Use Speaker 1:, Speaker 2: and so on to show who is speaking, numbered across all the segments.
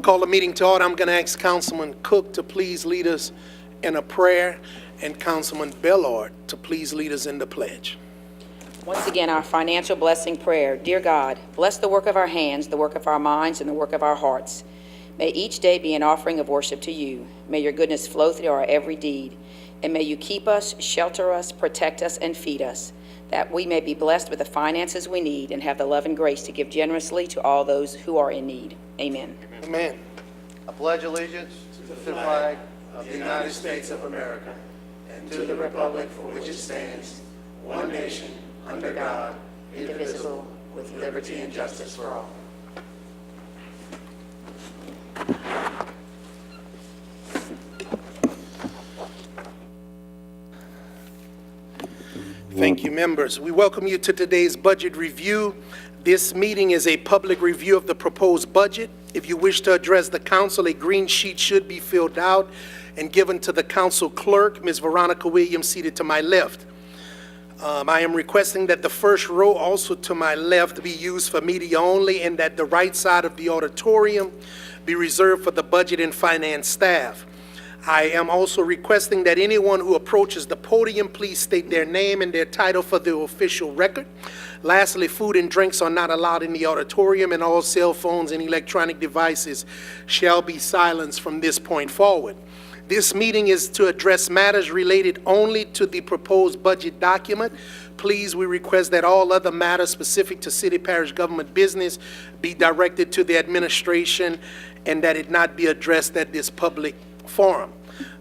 Speaker 1: call the meeting to order. I'm going to ask Councilman Cook to please lead us in a prayer, and Councilman Bellard to please lead us in the pledge.
Speaker 2: Once again, our financial blessing prayer. Dear God, bless the work of our hands, the work of our minds, and the work of our hearts. May each day be an offering of worship to you. May your goodness flow through our every deed. And may you keep us, shelter us, protect us, and feed us, that we may be blessed with the finances we need and have the love and grace to give generously to all those who are in need. Amen.
Speaker 1: Amen.
Speaker 3: I pledge allegiance to the flag of the United States of America and to the republic for which it stands, one nation, under God, indivisible, with liberty and justice for all.
Speaker 1: Thank you, members. We welcome you to today's budget review. This meeting is a public review of the proposed budget. If you wish to address the council, a green sheet should be filled out and given to the council clerk, Ms. Veronica Williams, seated to my left. I am requesting that the first row, also to my left, be used for media only, and that the right side of the auditorium be reserved for the budget and finance staff. I am also requesting that anyone who approaches the podium please state their name and their title for the official record. Lastly, food and drinks are not allowed in the auditorium, and all cell phones and electronic devices shall be silenced from this point forward. This meeting is to address matters related only to the proposed budget document. Please, we request that all other matters specific to city parish government business be directed to the administration and that it not be addressed at this public forum.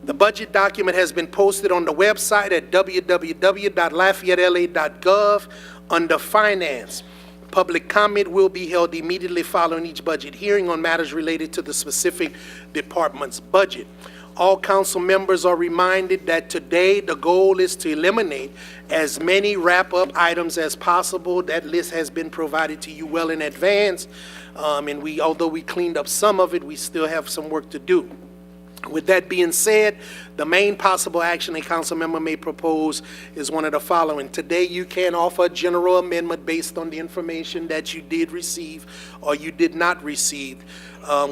Speaker 1: The budget document has been posted on the website at www.lafayettela.gov under Finance. Public comment will be held immediately following each budget hearing on matters related to the specific department's budget. All council members are reminded that today the goal is to eliminate as many wrap-up items as possible. That list has been provided to you well in advance, and although we cleaned up some of it, we still have some work to do. With that being said, the main possible action a council member may propose is one of the following. Today, you can offer a general amendment based on the information that you did receive or you did not receive,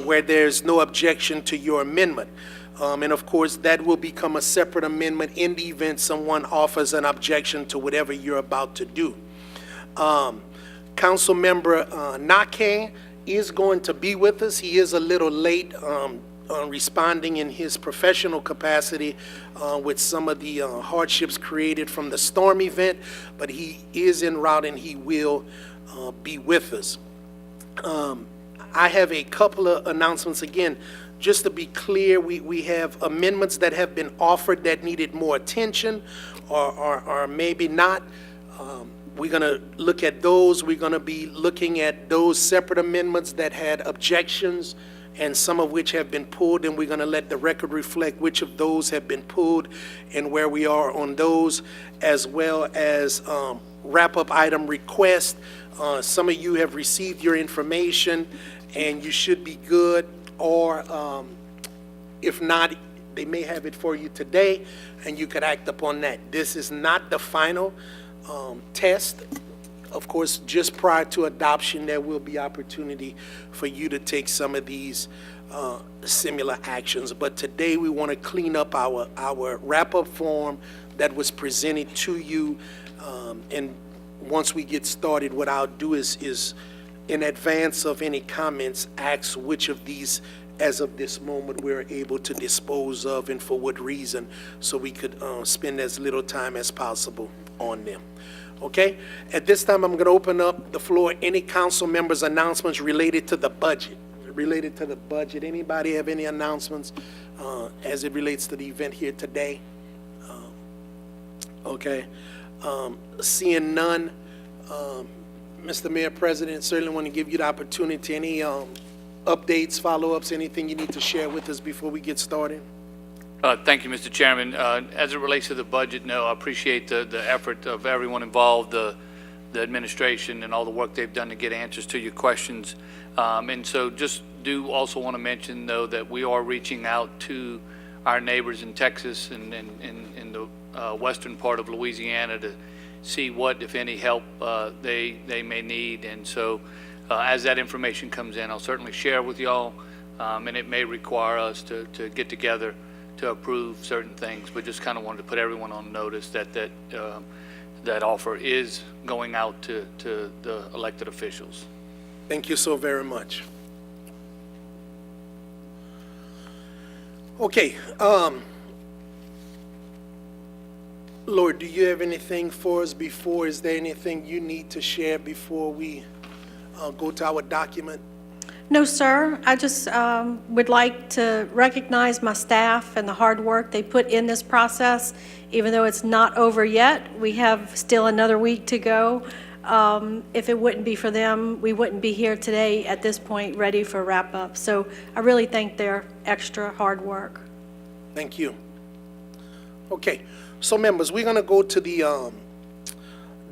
Speaker 1: where there's no objection to your amendment. And of course, that will become a separate amendment in the event someone offers an objection to whatever you're about to do. Council member Nake is going to be with us. He is a little late responding in his professional capacity with some of the hardships created from the storm event, but he is en route and he will be with us. I have a couple of announcements. Again, just to be clear, we have amendments that have been offered that needed more attention or maybe not. We're going to look at those. We're going to be looking at those separate amendments that had objections and some of which have been pulled, and we're going to let the record reflect which of those have been pulled and where we are on those, as well as wrap-up item request. Some of you have received your information and you should be good, or if not, they may have it for you today and you could act upon that. This is not the final test. Of course, just prior to adoption, there will be opportunity for you to take some of these similar actions. But today we want to clean up our wrap-up form that was presented to you. And once we get started, what I'll do is in advance of any comments, ask which of these, as of this moment, we're able to dispose of and for what reason, so we could spend as little time as possible on them. Okay, at this time, I'm going to open up the floor. Any council members' announcements related to the budget? Anybody have any announcements as it relates to the event here today? Okay, seeing none, Mr. Mayor, President, certainly want to give you the opportunity. Any updates, follow-ups, anything you need to share with us before we get started?
Speaker 4: Thank you, Mr. Chairman. As it relates to the budget, no, I appreciate the effort of everyone involved, the administration and all the work they've done to get answers to your questions. And so just do also want to mention, though, that we are reaching out to our neighbors in Texas and in the western part of Louisiana to see what, if any, help they may need. And so as that information comes in, I'll certainly share with y'all. and it may require us to get together to approve certain things, but just kind of wanted to put everyone on notice that that offer is going out to the elected officials.
Speaker 1: Thank you so very much. Okay, Lord, do you have anything for us before? Is there anything you need to share before we go to our document?
Speaker 5: No, sir. I just would like to recognize my staff and the hard work they put in this process. Even though it's not over yet, we have still another week to go. If it wouldn't be for them, we wouldn't be here today at this point ready for wrap-up. So I really thank their extra hard work.
Speaker 1: Thank you. Okay, so members, we're going to go to the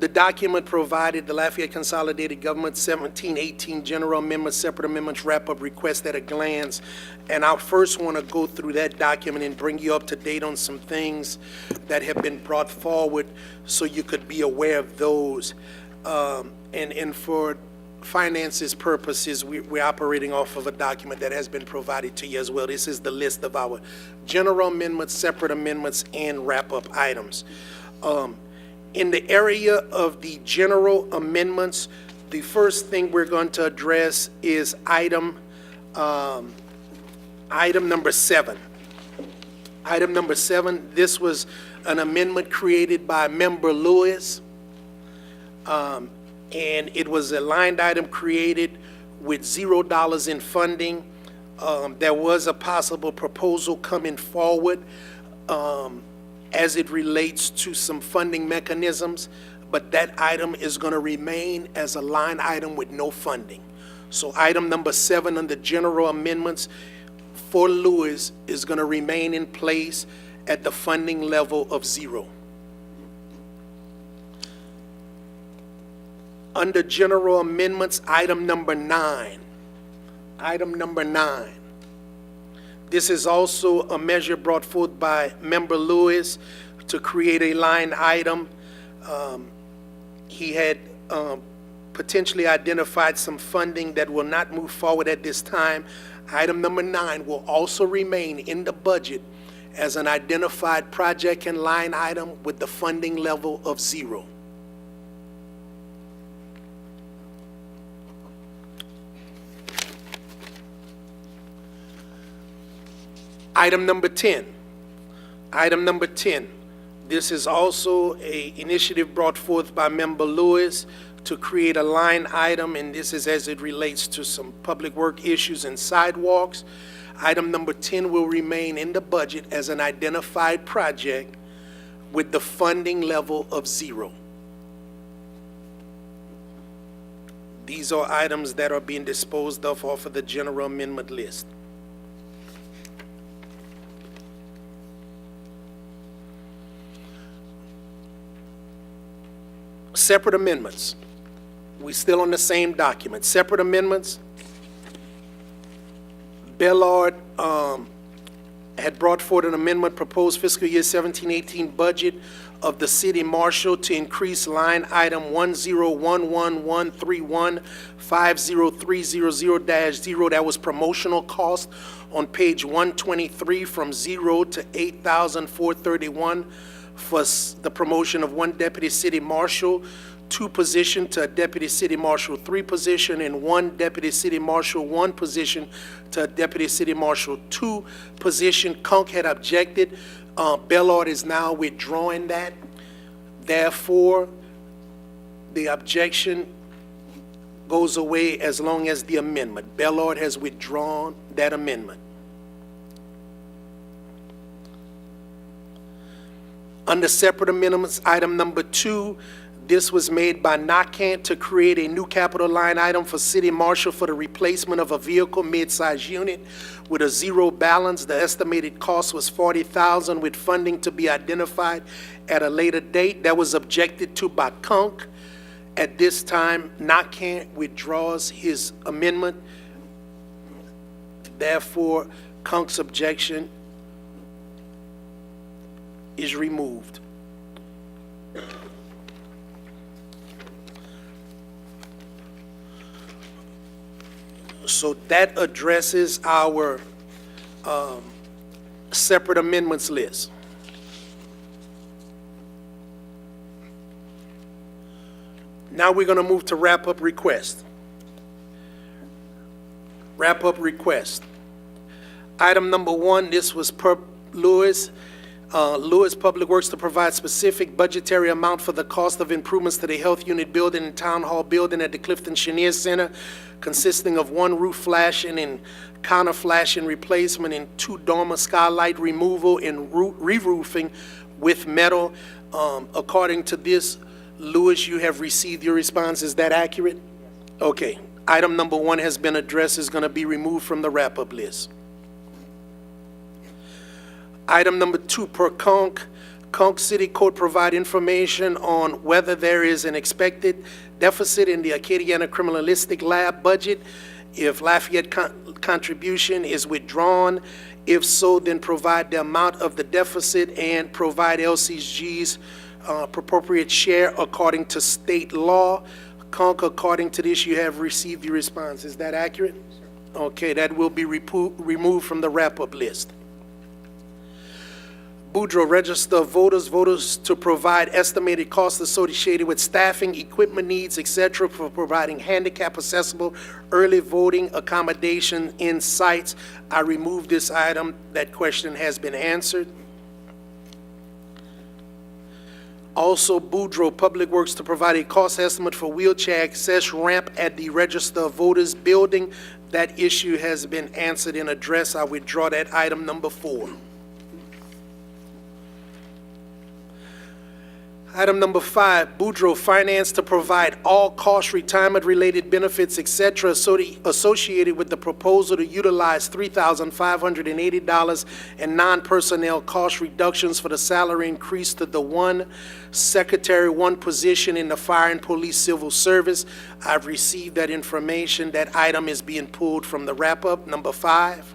Speaker 1: document provided, the Lafayette Consolidated Government 1718 General Amendments, Separate Amendments Wrap-Up Request at a glance. And I first want to go through that document and bring you up to date on some things that have been brought forward so you could be aware of those. And for finances purposes, we're operating off of a document that has been provided to you as well. This is the list of our general amendments, separate amendments, and wrap-up items. In the area of the general amendments, the first thing we're going to address is item number 7. Item number 7, this was an amendment created by Member Lewis. And it was a line item created with $0 in funding. There was a possible proposal coming forward as it relates to some funding mechanisms, but that item is going to remain as a line item with no funding. So item number 7 under general amendments for Lewis is going to remain in place at the funding level of 0. Under general amendments, item number 9. Item number 9. This is also a measure brought forth by Member Lewis to create a line item. He had potentially identified some funding that will not move forward at this time. Item number 9 will also remain in the budget as an identified project and line item with the funding level of 0. Item number 10. Item number 10. This is also an initiative brought forth by Member Lewis to create a line item, and this is as it relates to some public work issues and sidewalks. Item number 10 will remain in the budget as an identified project with the funding level of 0. These are items that are being disposed of off of the general amendment list. Separate amendments. We still on the same document. Separate amendments. Bellard had brought forward an amendment, proposed fiscal year 17-18 budget of the city marshal to increase line item 1011131-50300-0. That was promotional cost on page 123 from 0 to 8,431 for the promotion of 1 deputy city marshal, 2 position to a deputy city marshal 3 position, and 1 deputy city marshal 1 position to a deputy city marshal 2 position. Conk had objected. Bellard is now withdrawing that. Therefore, the objection goes away as long as the amendment. Bellard has withdrawn that amendment. Under separate amendments, item number 2, this was made by Nakant to create a new capital line item for city marshal for the replacement of a vehicle mid-size unit with a 0 balance. The estimated cost was $40,000 with funding to be identified at a later date. That was objected to by Conk. At this time, Nakant withdraws his amendment. Therefore, Conk's objection is removed. So that addresses our separate amendments list. Now we're going to move to wrap-up request. Wrap-up request. Item number 1, this was per LUS Public Works to provide specific budgetary amount for the cost of improvements to the Health Unit building and Town Hall building at the Clifton Chenier Center, consisting of 1 roof flashing and counter flashing replacement and 2 dormer skylight removal and re-roofing with metal. According to this, Louis, you have received your response. Is that accurate? Okay. Item number 1 has been addressed, is going to be removed from the wrap-up list. Item number 2, per Conk City Code provide information on whether there is an expected deficit in the Acadiana Criminalistic Lab budget, if Lafayette contribution is withdrawn. If so, then provide the amount of the deficit and provide LCG's appropriate share according to state law. Conk, according to this, you have received your response. Is that accurate? Okay, that will be removed from the wrap-up list. Boudreaux, register of voters to provide estimated costs associated with staffing, equipment needs, etc., for providing handicap-accessible early voting accommodation in sites. I removed this item. That question has been answered. Also, Boudreaux, Public Works to provide a cost estimate for wheelchair access ramp at the Register of Voters building. That issue has been answered and addressed. I withdraw that item number 4. Item number 5, Boudreaux Finance to provide all cost retirement-related benefits, etc., associated with the proposal to utilize $3,580 and non-personnel cost reductions for the salary increase to the 1 secretary, 1 position in the Fire and Police Civil Service. I've received that information. That item is being pulled from the wrap-up. Number 5.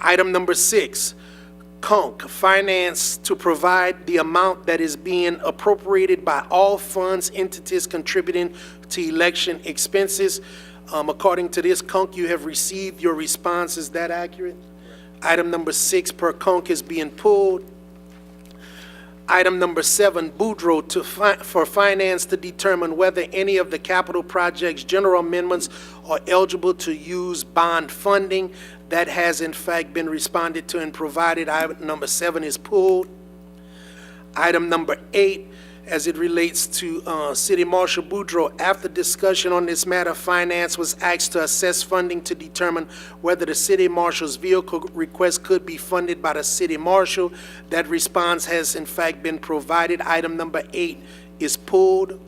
Speaker 1: Item number 6. Conk Finance to provide the amount that is being appropriated by all funds, entities contributing to election expenses. According to this, Conk, you have received your response. Is that accurate? Item number 6 per Conk is being pulled. Item number 7, Boudreaux for finance to determine whether any of the capital projects general amendments are eligible to use bond funding. That has in fact been responded to and provided. Item number 7 is pulled. Item number 8, as it relates to City Marshal Boudreaux, after discussion on this matter, Finance was asked to assess funding to determine whether the City Marshal's vehicle request could be funded by the City Marshal. That response has in fact been provided. Item number 8 is pulled.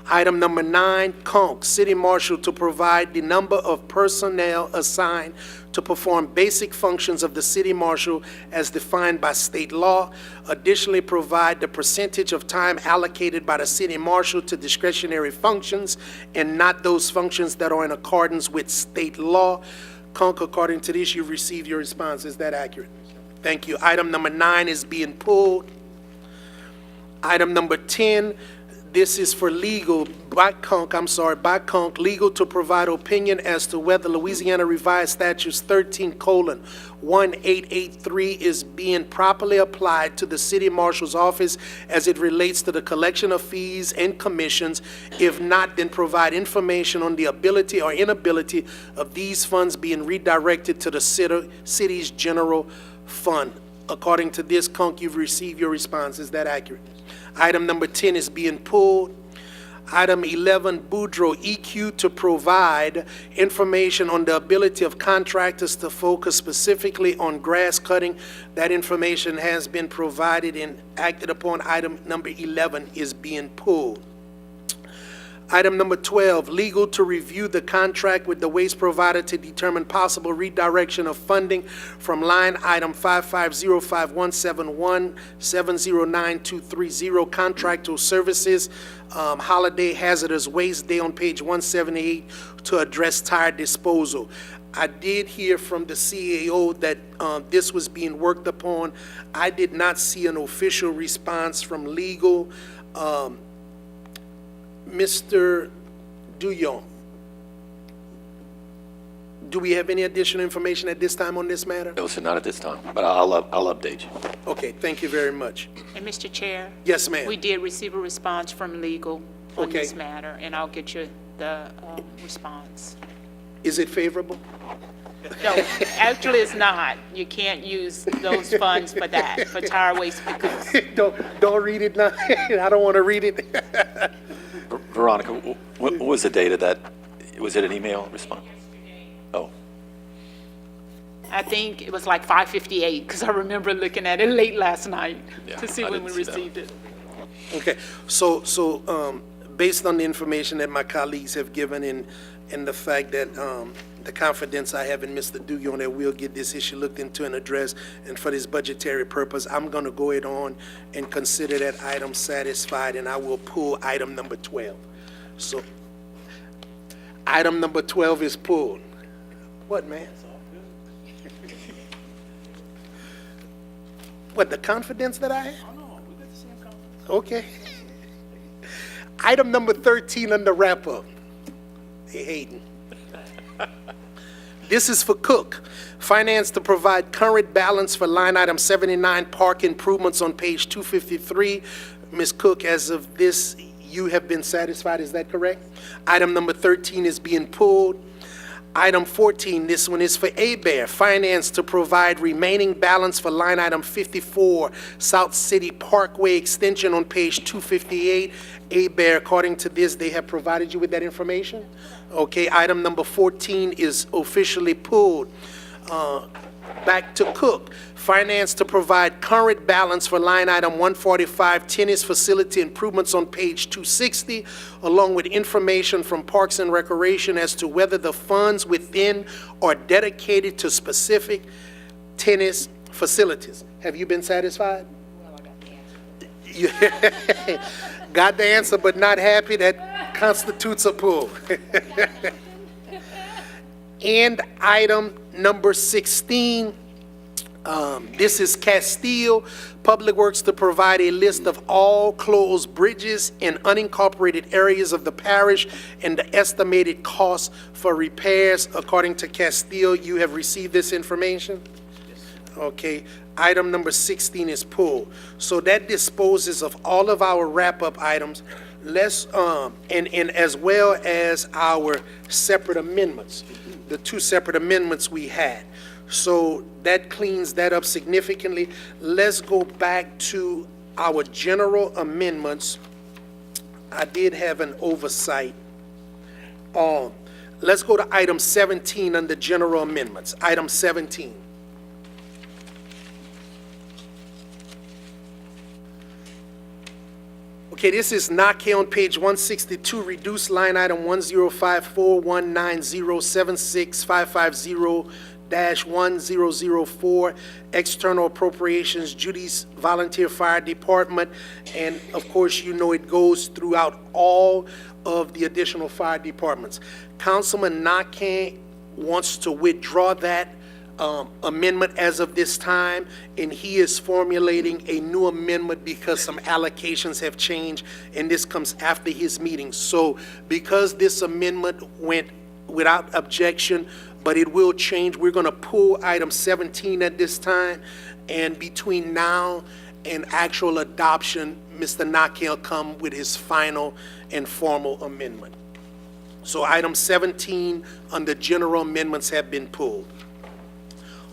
Speaker 1: Item number 9, Conk, City Marshal to provide the number of personnel assigned to perform basic functions of the City Marshal as defined by state law. Additionally, provide the percentage of time allocated by the City Marshal to discretionary functions and not those functions that are in accordance with state law. Conk, according to this, you've received your response. Is that accurate? Thank you. Item number 9 is being pulled. Item number 10, this is for legal, by Conk, legal to provide opinion as to whether Louisiana Revised Statutes 13:1883 is being properly applied to the City Marshal's office as it relates to the collection of fees and commissions. If not, then provide information on the ability or inability of these funds being redirected to the city's general fund. According to this, Conk, you've received your response. Is that accurate? Item number 10 is being pulled. Item 11, Boudreaux EQ to provide information on the ability of contractors to focus specifically on grass cutting. That information has been provided and acted upon. Item number 11 is being pulled. Item number 12, legal to review the contract with the waste provider to determine possible redirection of funding from line item 5505171709230 contractual services, holiday hazardous waste day on page 178 to address tire disposal. I did hear from the CAO that this was being worked upon. I did not see an official response from legal. Mr. Duyon, Do we have any additional information at this time on this matter?
Speaker 6: No, sir, not at this time, but I'll update you.
Speaker 1: Okay, thank you very much.
Speaker 7: And Mr. Chair?
Speaker 1: Yes, ma'am.
Speaker 7: We did receive a response from legal on
Speaker 1: Okay.
Speaker 7: this matter, and I'll get you the response.
Speaker 1: Is it favorable?
Speaker 7: No, actually, it's not. You can't use those funds for that, for tire waste pickups.
Speaker 1: Don't read it now. I don't want to read it.
Speaker 6: Veronica, what was the date of that? Was it an email response? Oh,
Speaker 7: I think it was like 5:58, because I remember looking at it late last night
Speaker 6: Yeah,
Speaker 7: to see
Speaker 6: I
Speaker 7: when we
Speaker 6: didn't see that.
Speaker 7: received it.
Speaker 1: Okay, so based on the information that my colleagues have given and the fact that the confidence I have in Mr. Dugan that we'll get this issue looked into and addressed, and for this budgetary purpose, I'm going to go ahead on and consider that item satisfied, and I will pull item number 12. So, item number 12 is pulled. What, man? What, the confidence that I have? Okay. Item number 13 under wrap-up. They hating. This is for Cook. Finance to provide current balance for line item 79 park improvements on page 253. Ms. Cook, as of this, you have been satisfied, is that correct? Item number 13 is being pulled. Item 14, this one is for ABEAR, finance to provide remaining balance for line item 54, South City Parkway extension on page 258. ABEAR, according to this, they have provided you with that information? Okay, item number 14 is officially pulled. Back to Cook, finance to provide current balance for line item 145, tennis facility improvements on page 260, along with information from Parks and Recreation as to whether the funds within are dedicated to specific tennis facilities. Have you been satisfied?
Speaker 2: Well, I got the answer.
Speaker 1: You got the answer, but not happy? That constitutes a pull. And item number 16, this is Castile, Public Works to provide a list of all closed bridges in unincorporated areas of the parish and the estimated cost for repairs. According to Castile, you have received this information? Okay, item number 16 is pulled. So that disposes of all of our wrap-up items. Let's, and as well as our separate amendments, the two separate amendments we had. So that cleans that up significantly. Let's go back to our general amendments. I did have an oversight. Let's go to item 17 under general amendments. Item 17. Okay, this is NACA on page 162, reduce line item 1054190765550-1004, external appropriations, Judy's Volunteer Fire Department, and of course, you know it goes throughout all of the additional fire departments. Councilman Nakane wants to withdraw that amendment as of this time, and he is formulating a new amendment because some allocations have changed, and this comes after his meeting. So because this amendment went without objection, but it will change, we're going to pull item 17 at this time, and between now and actual adoption, Mr. Nakane will come with his final and formal amendment. So item 17 under general amendments have been pulled.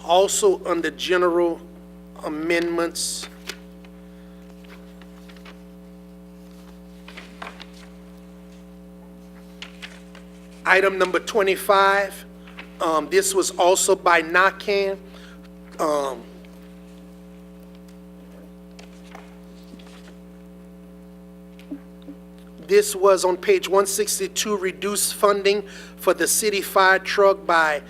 Speaker 1: Also, under general amendments, item number 25, this was also by Nakane. This was on page 162, reduce funding for the city fire truck by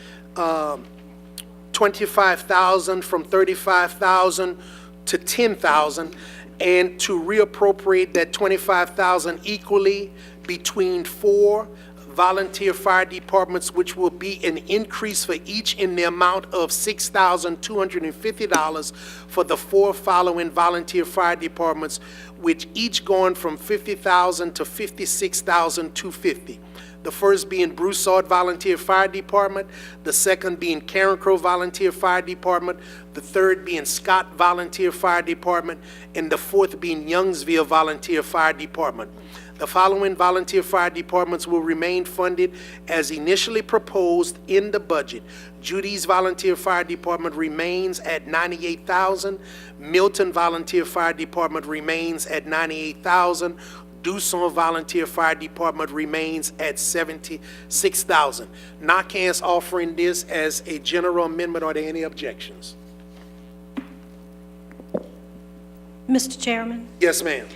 Speaker 1: $25,000 from $35,000 to $10,000, and to reappropriate that $25,000 equally between 4 volunteer fire departments, which will be an increase for each in the amount of $6,250 for the 4 following volunteer fire departments, which each going from $50,000 to $56,250. The first being Broussard Volunteer Fire Department, the second being Karen Crow Volunteer Fire Department, the third being Scott Volunteer Fire Department, and the fourth being Youngsville Volunteer Fire Department. The following volunteer fire departments will remain funded as initially proposed in the budget. Judy's Volunteer Fire Department remains at $98,000. Milton Volunteer Fire Department remains at $98,000. Dusson Volunteer Fire Department remains at $76,000. NACAN's offering this as a general amendment. Are there any objections?
Speaker 5: Mr. Chairman,
Speaker 1: Yes, ma'am.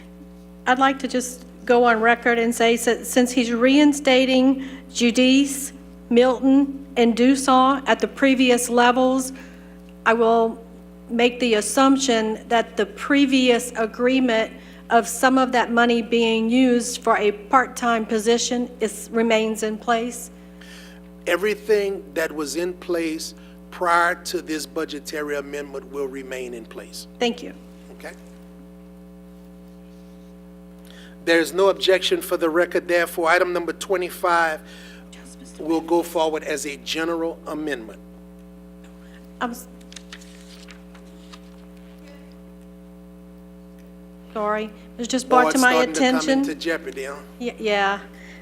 Speaker 5: I'd like to just go on record and say, since he's reinstating Judice, Milton, and Dusson at the previous levels, I will make the assumption that the previous agreement of some of that money being used for a part-time position remains in place.
Speaker 1: Everything that was in place prior to this budgetary amendment will remain in place.
Speaker 5: Thank you.
Speaker 1: Okay? There's no objection for the record. Therefore, item number 25 will go forward as a general amendment.
Speaker 5: I'm sorry, it was just brought to my
Speaker 1: Starting to come
Speaker 5: attention.
Speaker 1: into jeopardy, huh?
Speaker 5: Yeah.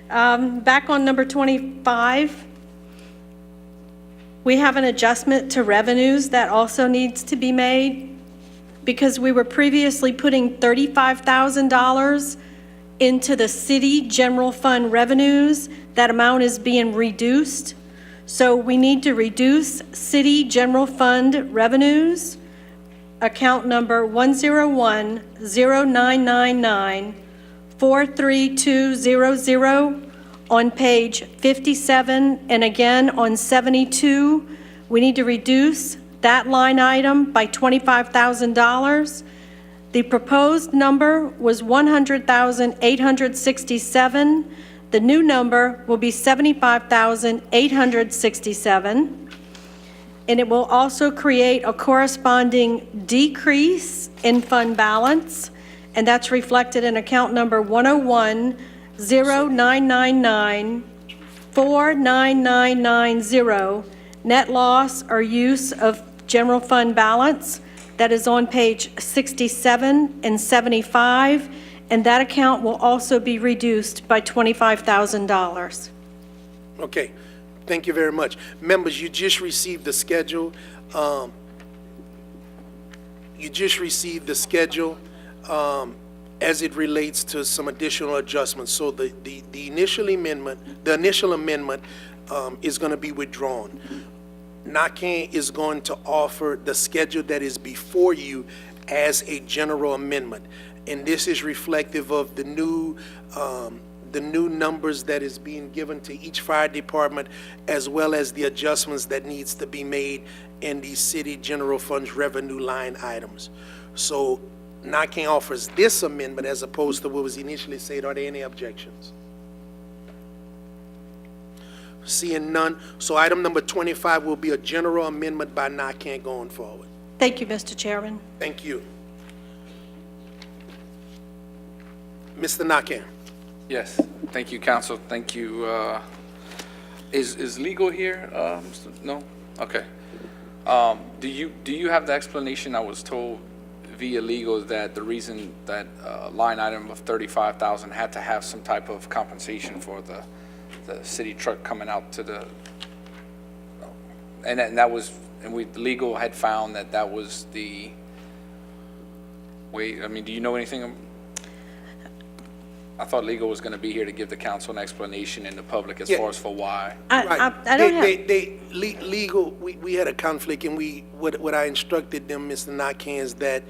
Speaker 5: Back on number 25, we have an adjustment to revenues that also needs to be made because we were previously putting $35,000 into the city general fund revenues. That amount is being reduced. So we need to reduce city general fund revenues, account number 1010999-43200 on page 57, and again on 72. We need to reduce that line item by $25,000. The proposed number was $100,867. The new number will be $75,867. And it will also create a corresponding decrease in fund balance, and that's reflected in account number 1010999-49990, net loss or use of general fund balance. That is on page 67 and 75, and that account will also be reduced by $25,000.
Speaker 1: Okay, thank you very much. Members, you just received the schedule. As it relates to some additional adjustments. So the initial amendment is going to be withdrawn. NACAN is going to offer the schedule that is before you as a general amendment. And this is reflective of the new numbers that is being given to each fire department, as well as the adjustments that needs to be made in the city general funds revenue line items. So NACAN offers this amendment as opposed to what was initially said. Are there any objections? Seeing none, so item number 25 will be a general amendment by NACAN going forward.
Speaker 5: Thank you, Mr. Chairman.
Speaker 1: Thank you. Mr. NACAN.
Speaker 8: Yes, thank you, council. Thank you. Is legal here? No? Okay. Do you have the explanation? I was told via legal that the reason that line item of 35,000 had to have some type of compensation for the city truck coming out to the, and that was, and legal had found that was the way. I mean, do you know anything? I thought legal was going to be here to give the council an explanation and the public as far as for why.
Speaker 5: I don't have.
Speaker 1: Legal, we had a conflict, and what I instructed them, Mr. NACAN, is that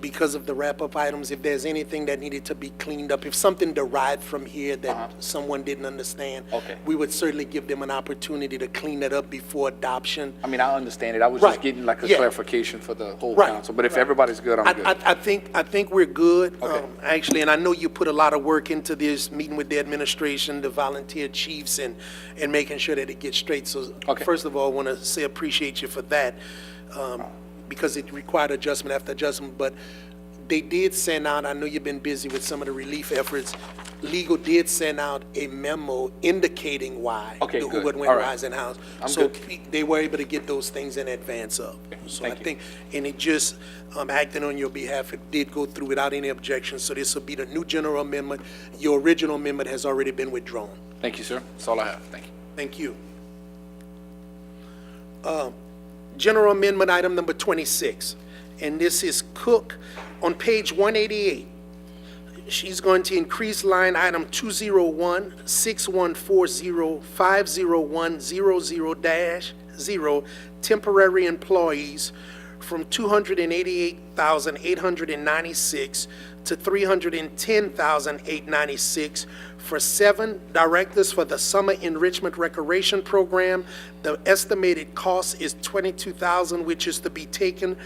Speaker 1: because of the wrap-up items, if there's anything that needed to be cleaned up, if something derived from here that someone didn't understand,
Speaker 8: Okay.
Speaker 1: we would certainly give them an opportunity to clean that up before adoption.
Speaker 8: I mean, I understand it. I was
Speaker 1: Right.
Speaker 8: just getting like a
Speaker 1: Yeah.
Speaker 8: clarification for the whole
Speaker 1: Right.
Speaker 8: council. But if everybody's good, I'm good.
Speaker 1: I think we're good,
Speaker 8: Okay.
Speaker 1: actually, and I know you put a lot of work into this, meeting with the administration, the volunteer chiefs, and making sure that it gets straight. So
Speaker 8: Okay.
Speaker 1: first of all, I want to say appreciate you for that, because it required adjustment after adjustment, but they did send out, I know you've been busy with some of the relief efforts, legal did send out a memo indicating why
Speaker 8: Okay,
Speaker 1: the
Speaker 8: good.
Speaker 1: Hoover
Speaker 8: All right.
Speaker 1: Rising House.
Speaker 8: I'm
Speaker 1: So
Speaker 8: good.
Speaker 1: they were able to get those things in advance of. So I
Speaker 8: thank you.
Speaker 1: think, and it just, acting on your behalf, it did go through without any objections, so this will be the new general amendment. Your original amendment has already been withdrawn.
Speaker 8: Thank you, sir. That's all I have. Thank you.
Speaker 1: Thank you. General Amendment Item Number 26, and this is Cook on page 188. She's going to increase line item 201-6140-50100-0, temporary employees, from $288,896 to $310,896 for 7 directors for the Summer Enrichment Recreation Program. The estimated cost is $22,000, which is to be taken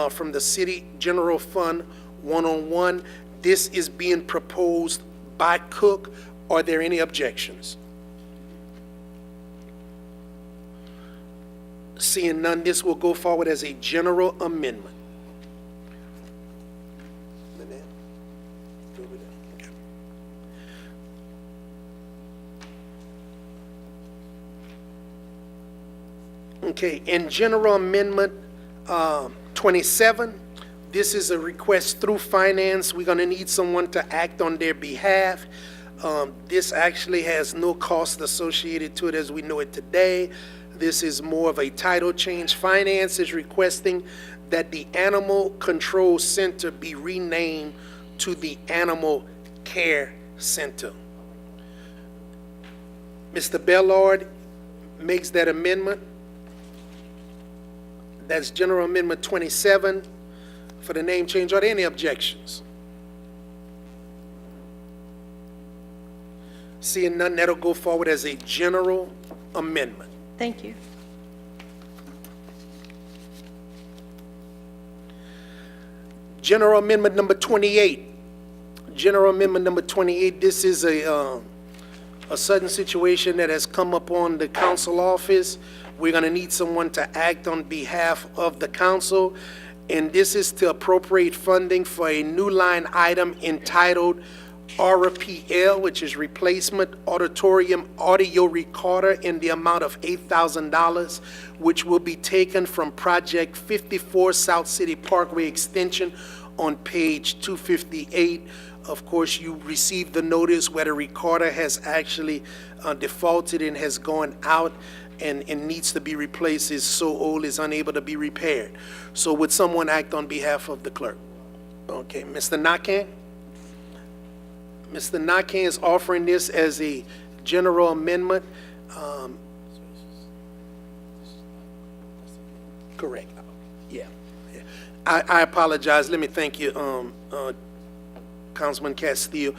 Speaker 1: from the City General Fund 101. This is being proposed by Cook. Are there any objections? Seeing none, this will go forward as a general amendment. Lynette? Go over there. Okay, in General Amendment 27, this is a request through finance. We're going to need someone to act on their behalf. This actually has no cost associated to it as we know it today. This is more of a title change. Finance is requesting that the Animal Control Center be renamed to the Animal Care Center. Mr. Bellard makes that amendment. That's General Amendment 27 for the name change. Are there any objections? Seeing none, that'll go forward as a general amendment.
Speaker 5: Thank you.
Speaker 1: General Amendment Number 28. General Amendment Number 28, this is a sudden situation that has come upon the council office. We're going to need someone to act on behalf of the council, and this is to appropriate funding for a new line item entitled RPL, which is Replacement Auditorium Audio Recorder, in the amount of $8,000, which will be taken from Project 54 South City Parkway Extension on page 258. Of course, you received the notice where the recorder has actually defaulted and has gone out and needs to be replaced, is so old, is unable to be repaired. So would someone act on behalf of the clerk? Okay, Mr. Nakane? Mr. Nakane is offering this as a general amendment. Correct. Yeah. Yeah. I apologize. Let me thank you, Councilman Castillo.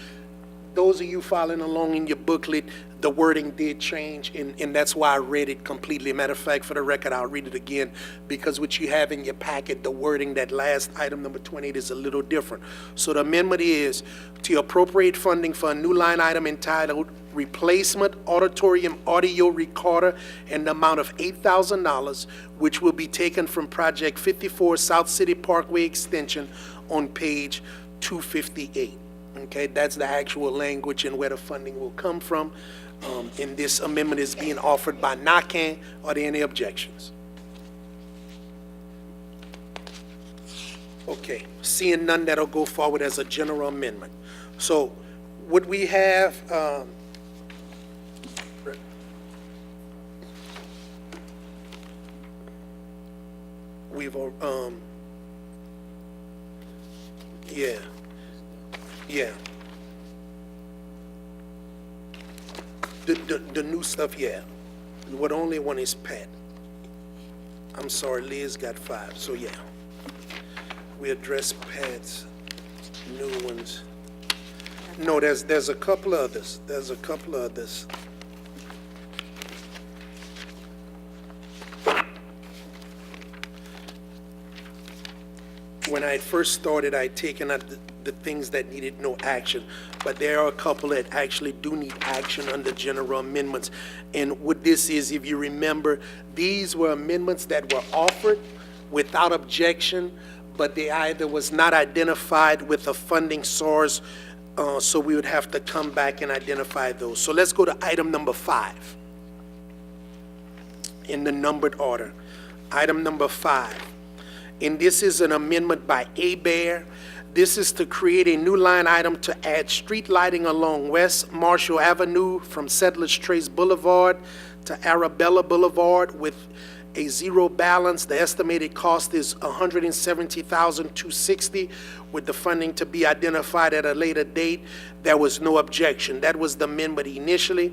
Speaker 1: Those of you following along in your booklet, the wording did change, and that's why I read it completely. Matter of fact, for the record, I'll read it again, because what you have in your packet, the wording, that last item, number 28, is a little different. So the amendment is to appropriate funding for a new line item entitled Replacement Auditorium Audio Recorder in the amount of $8,000, which will be taken from Project 54 South City Parkway Extension on page 258. Okay, that's the actual language and where the funding will come from. And this amendment is being offered by Nakane. Are there any objections? Okay, seeing none, that'll go forward as a general amendment. So would we have, yeah. The new stuff, yeah. What only one is Pat. I'm sorry, Liz got 5, so yeah. we address Pat's new ones. No, there's a couple others. There's a couple others. When I first started, I'd taken out the things that needed no action, but there are a couple that actually do need action under general amendments. And what this is, if you remember, these were amendments that were offered without objection, but they either was not identified with a funding source, so we would have to come back and identify those. So let's go to item number 5 in the numbered order. Item number 5. And this is an amendment by Bear. This is to create a new line item to add street lighting along West Marshall Avenue from Settlers Trace Boulevard to Arabella Boulevard with a zero balance. The estimated cost is $170,260, with the funding to be identified at a later date. There was no objection. That was the amendment initially.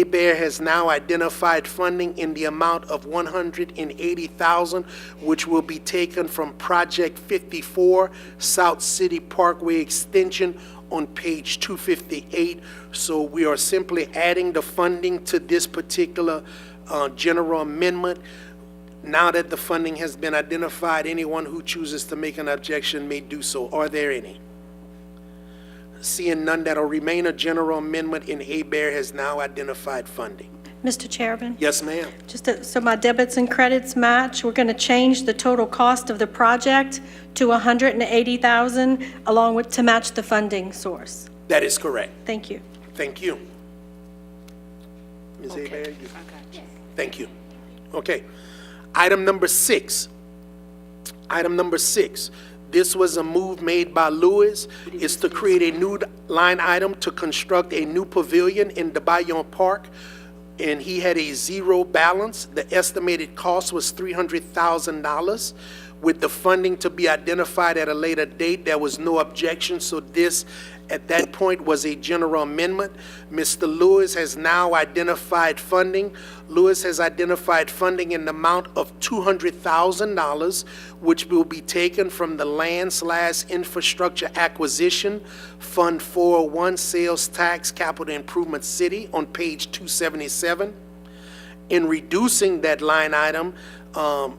Speaker 1: Bear has now identified funding in the amount of $180,000, which will be taken from Project 54, South City Parkway Extension, on page 258. So we are simply adding the funding to this particular general amendment. Now that the funding has been identified, anyone who chooses to make an objection may do so. Are there any? Seeing none, that'll remain a general amendment, and Bear has now identified funding.
Speaker 5: Mr. Chairman?
Speaker 1: Yes, ma'am.
Speaker 5: So my debits and credits match. We're going to change the total cost of the project to $180,000 along with, to match the funding source.
Speaker 1: That is correct.
Speaker 5: Thank you.
Speaker 1: Thank you. Ms. Bear, you? Thank you. Okay. Item number 6. Item number 6. This was a move made by Lewis. It's to create a new line item to construct a new pavilion in the Bayonne Park, and he had a zero balance. The estimated cost was $300,000. With the funding to be identified at a later date, there was no objection, so this, at that point, was a general amendment. Mr. Lewis has now identified funding. Lewis has identified funding in the amount of $200,000, which will be taken from the Land/Infrastructure Acquisition Fund 401 Sales Tax Capital Improvement City on page 277. In reducing that line item,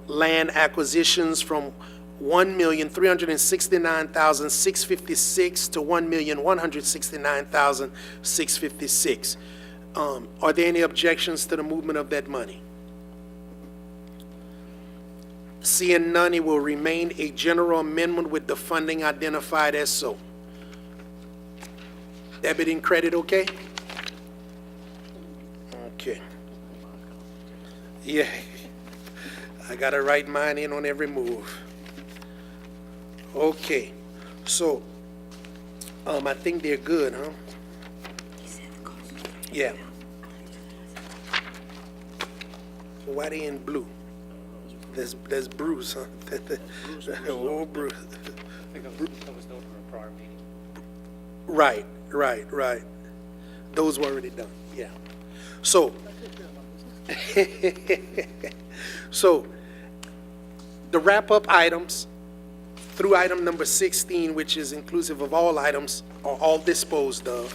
Speaker 1: land acquisitions from $1,369,656 to $1,169,656. Are there any objections to the movement of that money? Seeing none, it will remain a general amendment with the funding identified as so. Debit and credit, okay? Okay. Yeah. I gotta write mine in on every move. Okay, so, I think they're good, huh? Yeah. Why they in blue? There's Bruce, huh? Oh, Bruce. Right. Those were already done, yeah. So, the wrap-up items through item number 16, which is inclusive of all items, are all disposed of.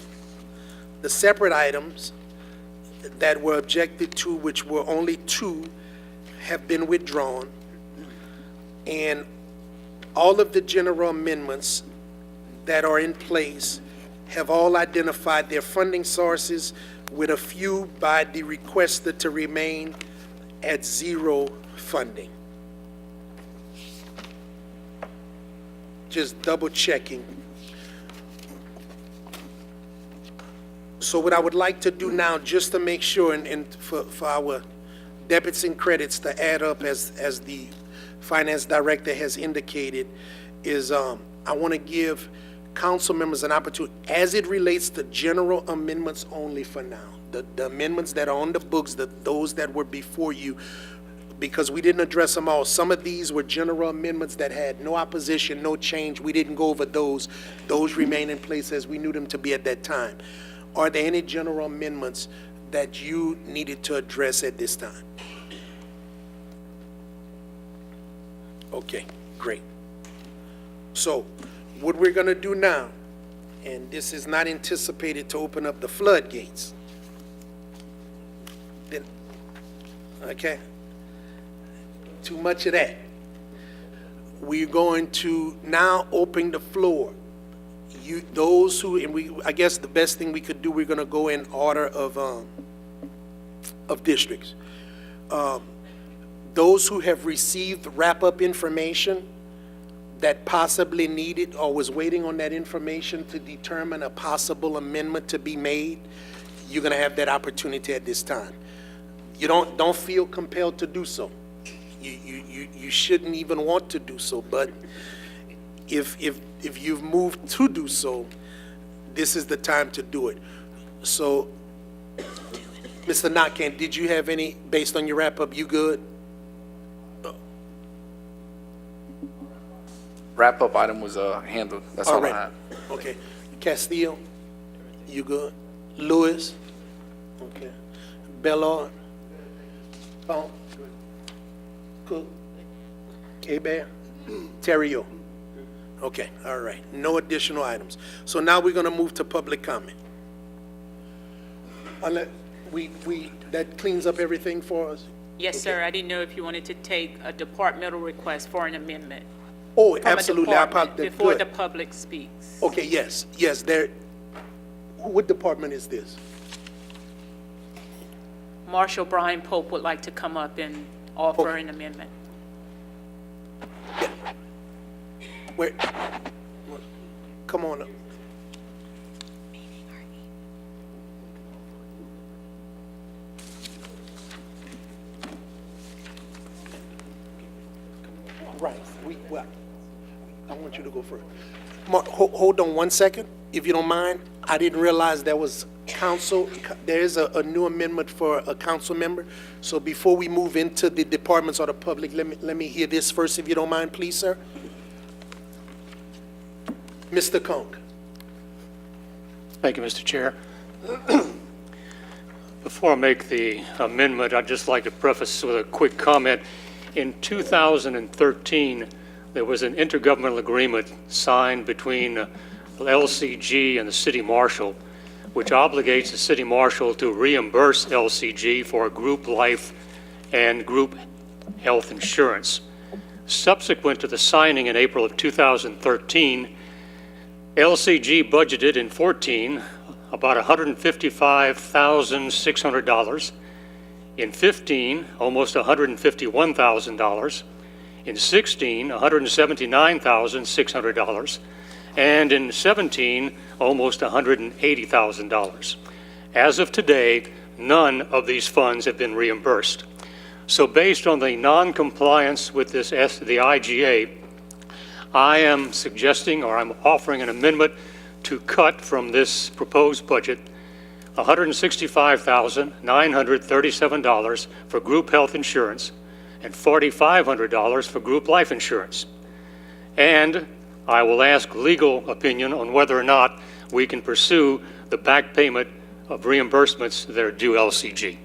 Speaker 1: The separate items that were objected to, which were only 2, have been withdrawn. And all of the general amendments that are in place have all identified their funding sources, with a few by the requester to remain at zero funding. Just double checking. So what I would like to do now, just to make sure, and for our debits and credits to add up as the finance director has indicated, is I want to give council members an opportunity, as it relates to general amendments only for now. The amendments that are on the books, those that were before you, because we didn't address them all. Some of these were general amendments that had no opposition, no change. We didn't go over those. Those remain in place as we knew them to be at that time. Are there any general amendments that you needed to address at this time? Okay, great. So what we're going to do now, and this is not anticipated to open up the floodgates. Then, okay? Too much of that. We're going to now open the floor. Those who, and I guess the best thing we could do, we're going to go in order of districts. Those who have received wrap-up information that possibly needed or was waiting on that information to determine a possible amendment to be made, you're going to have that opportunity at this time. You don't feel compelled to do so. You shouldn't even want to do so, but if you've moved to do so, this is the time to do it. So, Mr. Nakane, did you have any, based on your wrap-up, you good?
Speaker 8: Wrap-up item was handled. That's all I
Speaker 1: right.
Speaker 8: have.
Speaker 1: Okay. Castillo, you good? Lewis? Okay. Bellard? Paul? Cook? K-Bear? Terrio? Okay, all right. No additional items. So now we're going to move to public comment. Unless that cleans up everything for us?
Speaker 7: Yes, sir. I didn't know if you wanted to take a departmental request for an amendment.
Speaker 1: Oh,
Speaker 7: from a
Speaker 1: absolutely.
Speaker 7: department before the
Speaker 1: Good.
Speaker 7: public speaks.
Speaker 1: Okay, yes, there. What department is this?
Speaker 7: Marshal Brian Pope would like to come up and offer an amendment.
Speaker 1: Where? Come on up. Right, well, I want you to go first. Mark, hold on one second, if you don't mind. I didn't realize there was council, there is a new amendment for a council member. So before we move into the departments or the public, let me hear this first, if you don't mind, please, sir. Mr. Conk.
Speaker 9: Thank you, Mr. Chair. Before I make the amendment, I'd just like to preface with a quick comment. In 2013, there was an intergovernmental agreement signed between LCG and the city marshal, which obligates the city marshal to reimburse LCG for group life and group health insurance. Subsequent to the signing in April of 2013, LCG budgeted in 14 about $155,600. In 15, almost $151,000. In 16, $179,600. And in 17, almost $180,000. As of today, none of these funds have been reimbursed. So based on the non-compliance with the IGA, I am suggesting, or I'm offering an amendment to cut from this proposed budget $165,937 for group health insurance and $4,500 for group life insurance. And I will ask legal opinion on whether or not we can pursue the back payment of reimbursements that are due LCG.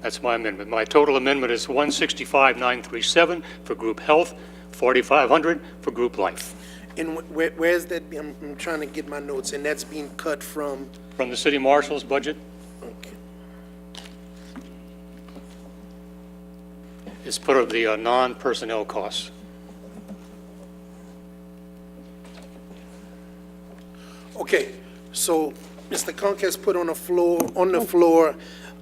Speaker 9: That's my amendment. My total amendment is $165,937 for group health, $4,500 for group life.
Speaker 1: And where's that? I'm trying to get my notes, and that's being cut from?
Speaker 9: From the city marshal's budget.
Speaker 1: Okay.
Speaker 9: It's part of the non-personnel costs.
Speaker 1: Okay, so Mr. Conk has put on the floor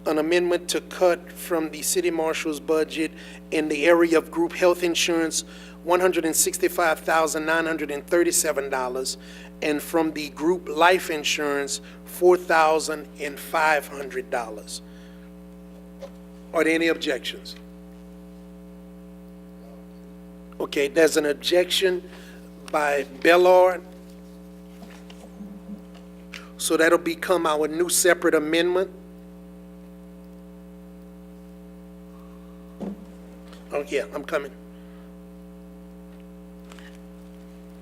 Speaker 1: an amendment to cut from the city marshal's budget in the area of group health insurance, $165,937, and from the group life insurance, $4,500. Are there any objections? Okay, there's an objection by Bellard. So that'll become our new separate amendment. Oh, yeah, I'm coming.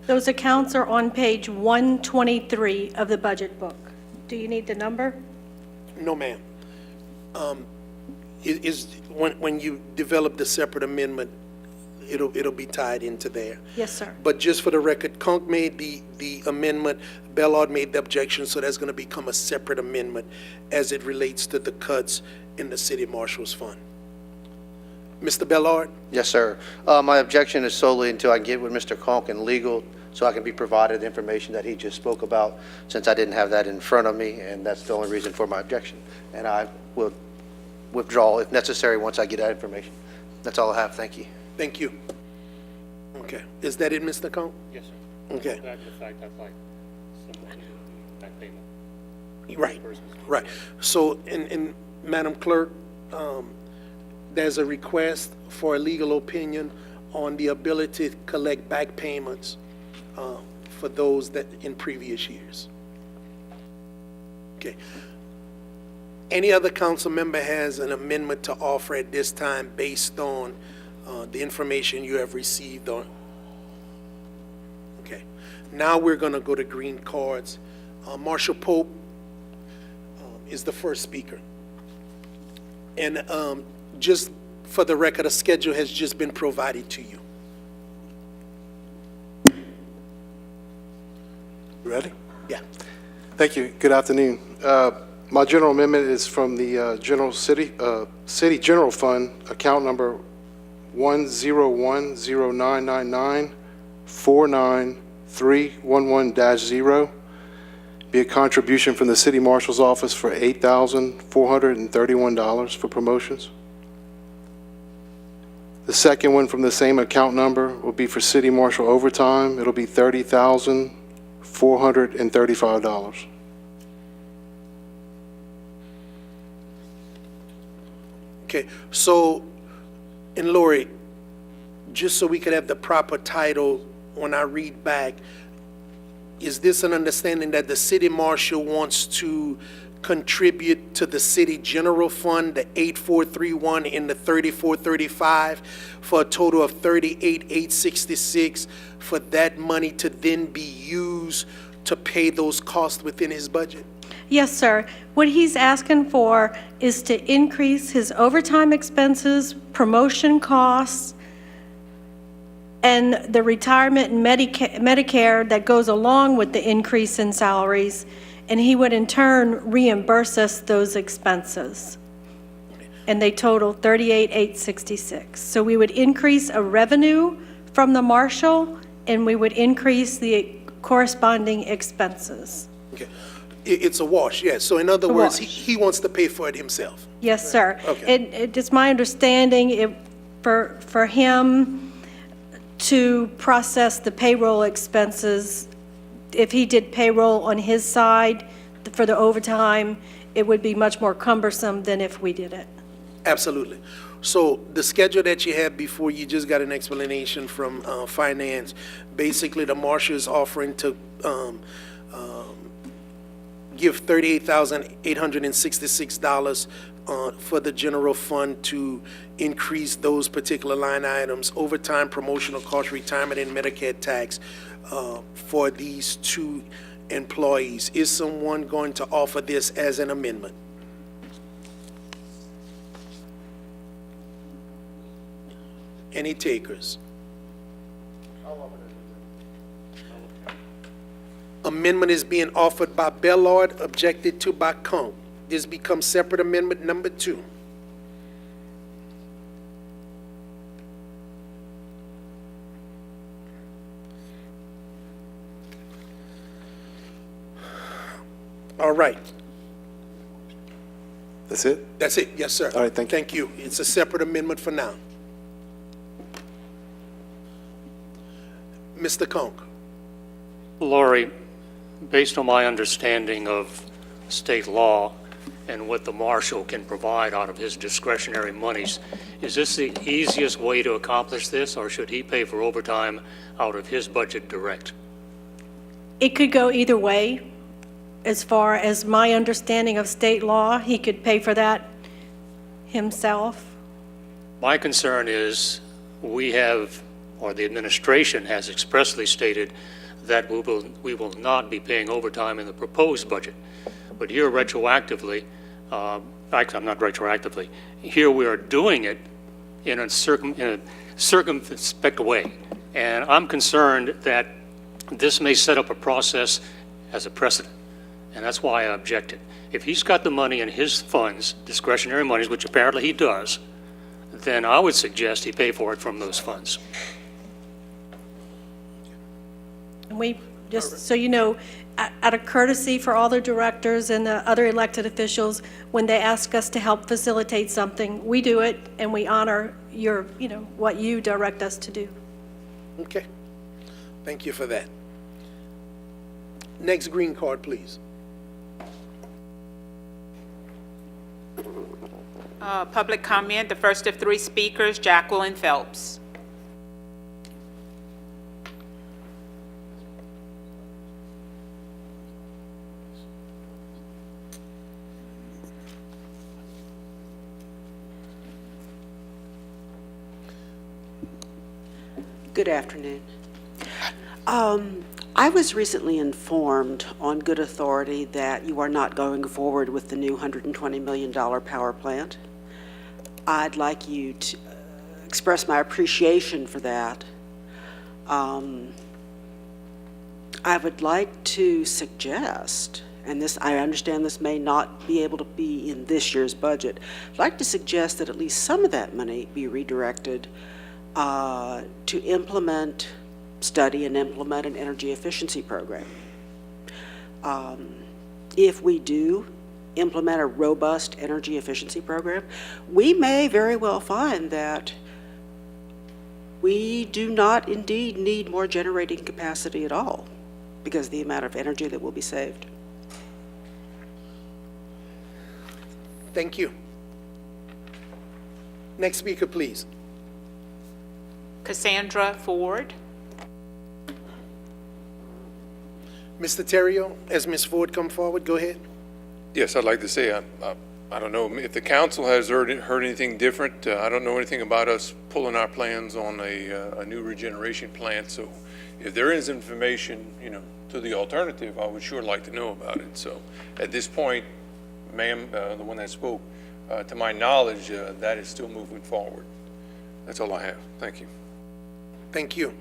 Speaker 5: Those accounts are on page 123 of the budget book. Do you need the number?
Speaker 1: No, ma'am. When you develop the separate amendment, it'll be tied into there.
Speaker 5: Yes, sir.
Speaker 1: But just for the record, Conk made the amendment, Bellard made the objection, so that's gonna become a separate amendment as it relates to the cuts in the city marshal's fund. Mr. Bellard?
Speaker 3: Yes, sir. My objection is solely until I can get with Mr. Conk and legal, so I can be provided the information that he just spoke about, since I didn't have that in front of me, and that's the only reason for my objection. And I will withdraw if necessary once I get that information. That's all I have. Thank you.
Speaker 1: Thank you. Okay, is that it, Mr. Conk?
Speaker 9: Yes, sir.
Speaker 1: Okay,
Speaker 9: That's the fact I'd like someone to do that payment.
Speaker 1: right, right. So, and Madam Clerk, there's a request for a legal opinion on the ability to collect back payments for those that in previous years. Okay. Any other council member has an amendment to offer at this time based on the information you have received on? Okay. Now we're going to go to green cards. Marshall Pope is the first speaker. And just for the record, a schedule has just been provided to you.
Speaker 10: Ready?
Speaker 1: Yeah.
Speaker 10: Thank you. Good afternoon. My general amendment is from the City General Fund, account number 1010999493111-0. Be a contribution from the City Marshal's Office for $8,431 for promotions. The second one from the same account number will be for City Marshal overtime. It'll be $30,435.
Speaker 1: Okay, so, and Lori, just so we could have the proper title when I read back, is this an understanding that the city marshal wants to contribute to the city general fund, the 8431 and the 3435, for a total of 38,866, for that money to then be used to pay those costs within his budget?
Speaker 5: Yes, sir. What he's asking for is to increase his overtime expenses, promotion costs, and the retirement and Medicare that goes along with the increase in salaries, and he would in turn reimburse us those expenses. And they total $38,866. So we would increase a revenue from the marshal, and we would increase the corresponding expenses.
Speaker 1: Okay, it's a wash, yes. So in other
Speaker 5: A
Speaker 1: words,
Speaker 5: wash.
Speaker 1: he wants to pay for it himself.
Speaker 5: Yes, sir.
Speaker 1: Okay.
Speaker 5: It's my understanding for him to process the payroll expenses, if he did payroll on his side for the overtime, it would be much more cumbersome than if we did it.
Speaker 1: Absolutely. So the schedule that you had before, you just got an explanation from finance. Basically, the marshal is offering to give $38,866 for the general fund to increase those particular line items, overtime, promotional cost, retirement, and Medicare tax for these two employees. Is someone going to offer this as an amendment? Any takers? Amendment is being offered by Bellard, objected to by Conk. This becomes separate amendment number 2. All right.
Speaker 10: That's it?
Speaker 1: That's it. Yes, sir.
Speaker 10: All right, thank you.
Speaker 1: Thank you. It's a separate amendment for now. Mr. Conk.
Speaker 9: Lori, based on my understanding of state law and what the marshal can provide out of his discretionary monies, is this the easiest way to accomplish this, or should he pay for overtime out of his budget direct?
Speaker 5: It could go either way. As far as my understanding of state law, he could pay for that himself.
Speaker 9: My concern is we have, or the administration has expressly stated that we will not be paying overtime in the proposed budget. But here retroactively, actually, I'm not retroactively, here we are doing it in a circumspect way. And I'm concerned that this may set up a process as a precedent, and that's why I objected. If he's got the money in his funds, discretionary monies, which apparently he does, then I would suggest he pay for it from those funds.
Speaker 5: And we, just so you know, out of courtesy for all the directors and the other elected officials, when they ask us to help facilitate something, we do it, and we honor your, what you direct us to do.
Speaker 1: Okay. Thank you for that. Next green card, please.
Speaker 7: Public comment, the first of 3 speakers, Jacqueline Phelps.
Speaker 11: Good afternoon. I was recently informed on good authority that you are not going forward with the new $120 million power plant. I'd like you to express my appreciation for that. I would like to suggest, and this, I understand this may not be able to be in this year's budget, I'd like to suggest that at least some of that money be redirected to study and implement an energy efficiency program. If we do implement a robust energy efficiency program, we may very well find that we do not indeed need more generating capacity at all because of the amount of energy that will be saved.
Speaker 1: Thank you. Next speaker, please.
Speaker 7: Cassandra Ford.
Speaker 1: Mr. Terrio, as Ms. Ford come forward, go ahead.
Speaker 12: Yes, I'd like to say, I don't know if the council has heard anything different. I don't know anything about us pulling our plans on a new regeneration plant. So if there is information, to the alternative, I would sure like to know about it. So at this point, ma'am, the one that spoke, to my knowledge, that is still moving forward. That's all I have. Thank you.
Speaker 1: Thank you.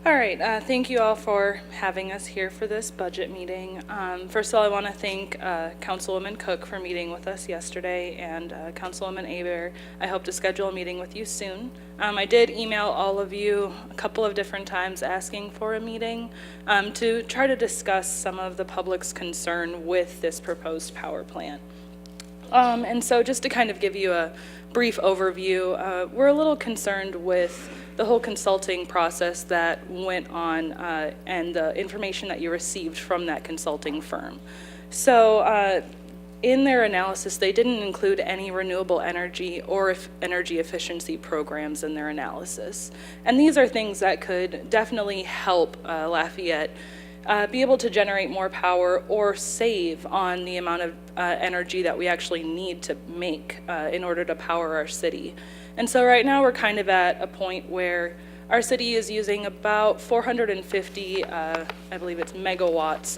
Speaker 13: All right, thank you all for having us here for this budget meeting. First of all, I want to thank Councilwoman Cook for meeting with us yesterday, and Councilwoman Aber. I hope to schedule a meeting with you soon. I did email all of you a couple of different times asking for a meeting to try to discuss some of the public's concern with this proposed power plant. And so just to kind of give you a brief overview, we're a little concerned with the whole consulting process that went on and the information that you received from that consulting firm. So in their analysis, they didn't include any renewable energy or energy efficiency programs in their analysis. And these are things that could definitely help Lafayette be able to generate more power or save on the amount of energy that we actually need to make in order to power our city. And so right now we're kind of at a point where our city is using about 450, I believe it's megawatts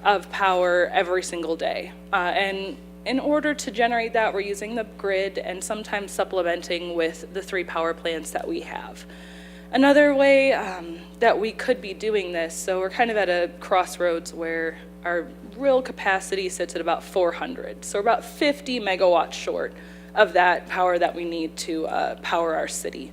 Speaker 13: of power every single day. And in order to generate that, we're using the grid and sometimes supplementing with the 3 power plants that we have. Another way that we could be doing this, so we're kind of at a crossroads where our real capacity sits at about 400. So we're about 50 megawatts short of that power that we need to power our city.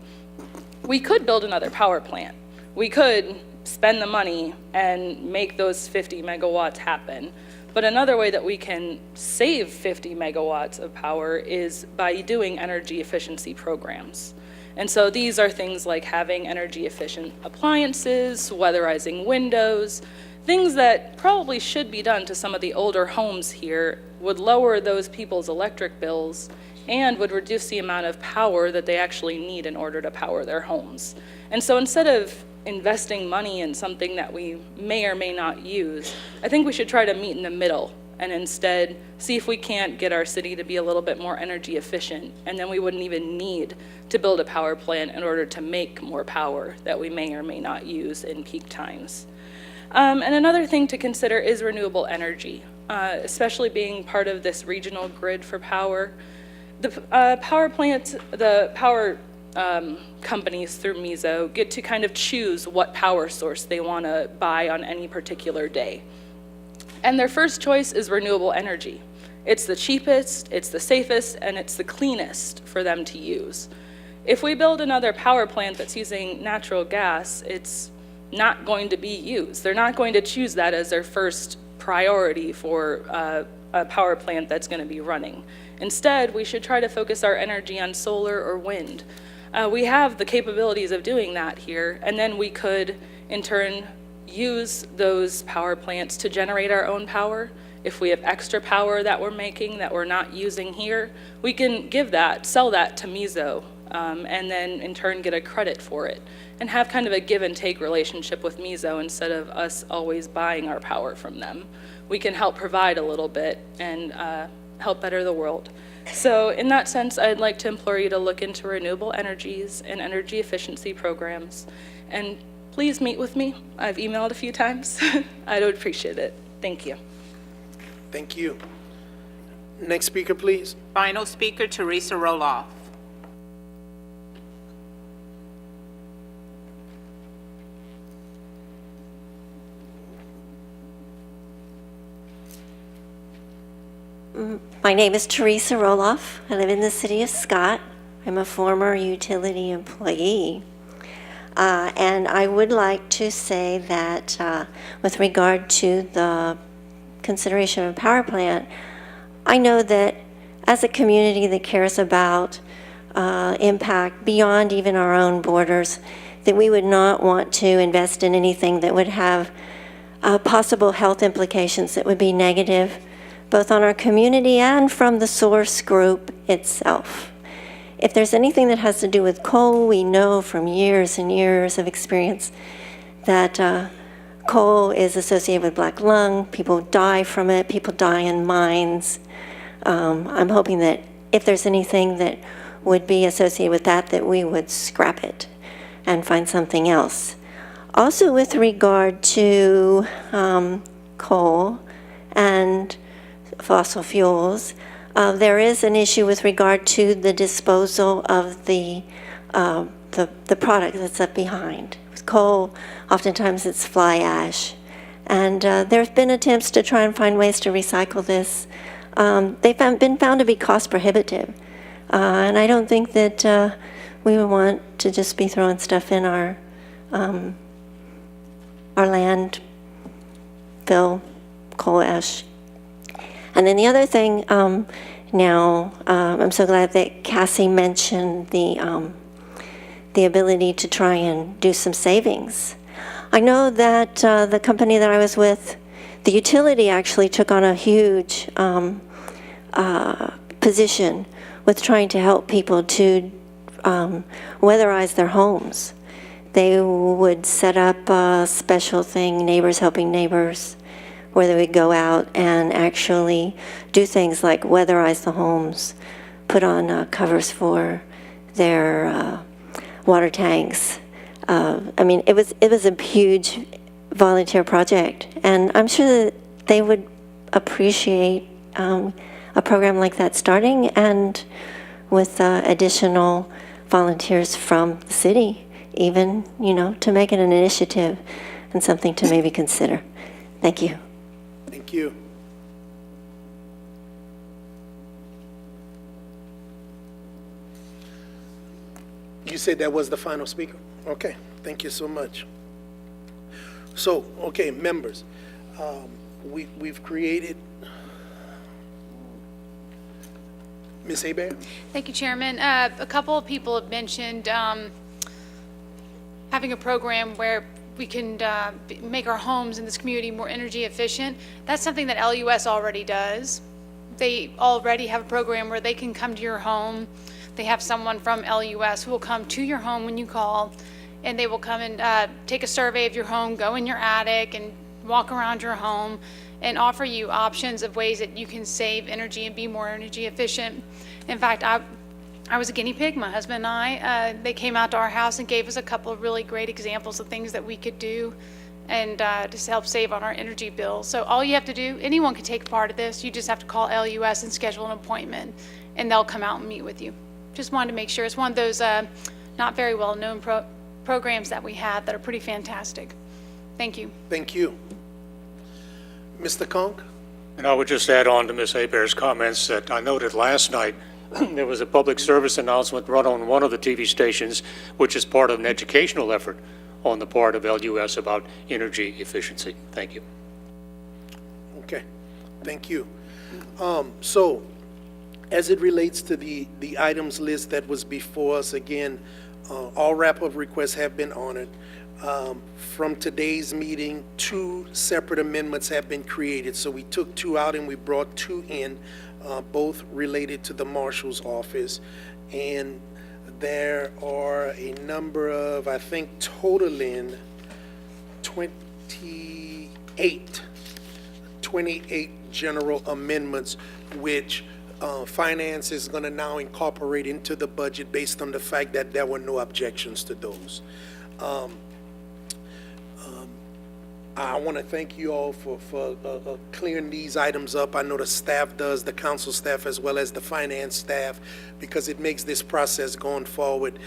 Speaker 13: We could build another power plant. We could spend the money and make those 50 megawatts happen. But another way that we can save 50 megawatts of power is by doing energy efficiency programs. And so these are things like having energy efficient appliances, weatherizing windows, things that probably should be done to some of the older homes here, would lower those people's electric bills and would reduce the amount of power that they actually need in order to power their homes. And so instead of investing money in something that we may or may not use, I think we should try to meet in the middle and instead see if we can't get our city to be a little bit more energy efficient, and then we wouldn't even need to build a power plant in order to make more power that we may or may not use in peak times. And another thing to consider is renewable energy, especially being part of this regional grid for power. The power plants, the power companies through MISO get to kind of choose what power source they want to buy on any particular day. And their first choice is renewable energy. It's the cheapest, it's the safest, and it's the cleanest for them to use. If we build another power plant that's using natural gas, it's not going to be used. They're not going to choose that as their first priority for a power plant that's going to be running. Instead, we should try to focus our energy on solar or wind. We have the capabilities of doing that here, and then we could, in turn, use those power plants to generate our own power. If we have extra power that we're making that we're not using here, we can give that, sell that to MISO, and then in turn get a credit for it, and have kind of a give and take relationship with MISO instead of us always buying our power from them. We can help provide a little bit and help better the world. So in that sense, I'd like to implore you to look into renewable energies and energy efficiency programs, and please meet with me. I've emailed a few times. I would appreciate it. Thank you.
Speaker 1: Thank you. Next speaker, please.
Speaker 7: Final speaker, Teresa Roloff.
Speaker 14: My name is Teresa Roloff. I live in the city of Scott. I'm a former utility employee. And I would like to say that with regard to the consideration of a power plant, I know that as a community that cares about impact beyond even our own borders, that we would not want to invest in anything that would have possible health implications that would be negative, both on our community and from the source group itself. If there's anything that has to do with coal, we know from years and years of experience that coal is associated with black lung. People die from it. People die in mines. I'm hoping that if there's anything that would be associated with that, that we would scrap it and find something else. Also, with regard to coal and fossil fuels, there is an issue with regard to the disposal of the product that's left behind. With coal, oftentimes it's fly ash. And there have been attempts to try and find ways to recycle this. They've been found to be cost prohibitive. And I don't think that we would want to just be throwing stuff in our landfill, coal ash. And then the other thing, now, I'm so glad that Cassie mentioned the ability to try and do some savings. I know that the company that I was with, the utility actually took on a huge position with trying to help people to weatherize their homes. They would set up a special thing, Neighbors Helping Neighbors, where they would go out and actually do things like weatherize the homes, put on covers for their water tanks. I mean, it was a huge volunteer project, and I'm sure that they would appreciate a program like that starting, and with additional volunteers from the city, even, to make it an initiative and something to maybe consider. Thank you.
Speaker 1: Thank you. You said that was the final speaker? Okay, thank you so much. So, okay, members, we've created, Ms. Hebert?
Speaker 15: Thank you, Chairman. A couple of people have mentioned having a program where we can make our homes in this community more energy efficient. That's something that LUS already does. They already have a program where they can come to your home. They have someone from LUS who will come to your home when you call, and they will come and take a survey of your home, go in your attic and walk around your home and offer you options of ways that you can save energy and be more energy efficient. In fact, I was a guinea pig. My husband and I, they came out to our house and gave us a couple of really great examples of things that we could do and to help save on our energy bill. So all you have to do, anyone can take part of this. You just have to call LUS and schedule an appointment, and they'll come out and meet with you. Just wanted to make sure. It's one of those not very well-known programs that we have that are pretty fantastic. Thank you.
Speaker 1: Thank you. Mr. Conk?
Speaker 9: And I would just add on to Ms. Hebert's comments that I noted last night, there was a public service announcement run on one of the TV stations, which is part of an educational effort on the part of LUS about energy efficiency. Thank you.
Speaker 1: Okay, thank you. So, as it relates to the items list that was before us, again, all wrap-up requests have been honored. From today's meeting, 2 separate amendments have been created. So we took 2 out and we brought 2 in, both related to the marshal's office. And there are a number of, I think, totaling 28 general amendments, which Finance is going to now incorporate into the budget based on the fact that there were no objections to those. I want to thank you all for clearing these items up. I know the staff does, the council staff as well as the finance staff, because it makes this process going forward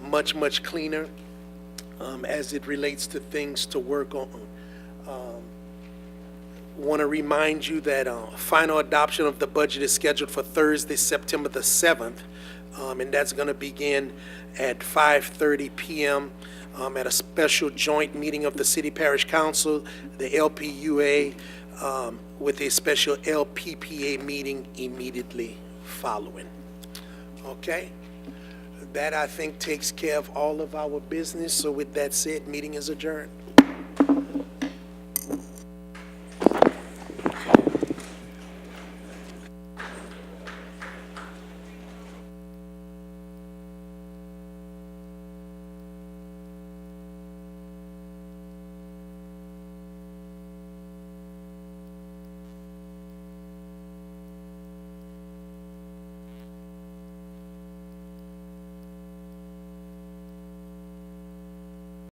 Speaker 1: much, much cleaner as it relates to things to work on. Want to remind you that final adoption of the budget is scheduled for Thursday, September the 7th, and that's going to begin at 5:30 p.m. At a special joint meeting of the City Parish Council, the LPUA, with a special LPPA meeting immediately following. Okay? That, I think, takes care of all of our business. So with that said, meeting is adjourned.